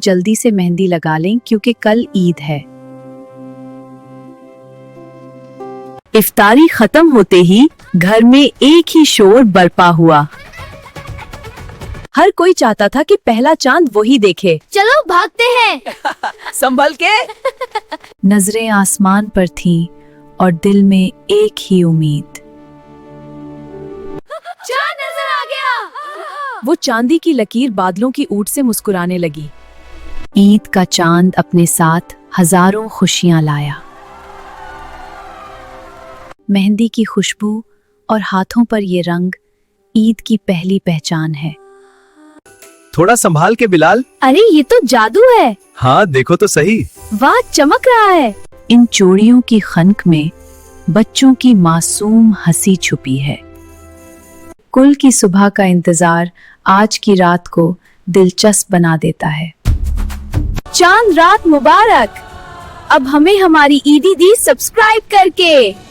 जल्दी से मेहंदी लगा लें क्योंकि कल ईद है। इफ्तारी खत्म होते ही घर में एक ही शोर बरपा हुआ। हर कोई चाहता था कि पहला चांद वही देखे। चलो भागते हैं। संभल के। नजरें आसमान पर थीं और दिल में एक ही उम्मीद। चांद नजर आ गया। वो चांदी की लकीर बादलों की ऊँट से मुस्कुराने लगी। ईद का चांद अपने साथ हजारों खुशियां लाया। मेहंदी की खुशबू और हाथों पर ये रंग ईद की पहली पहचान है। थोड़ा संभाल के बिलाल। अरे ये तो जादू है। हाँ देखो तो सही। वाह चमक रहा है। इन चूड़ियों की खनक में बच्चों की मासूम हंसी छुपी है। कुल की सुबह का इंतजार आज की रात को दिलचस्प बना देता है। चांद रात मुबारक। अब हमें हमारी ईदी दी सब्सक्राइब करके।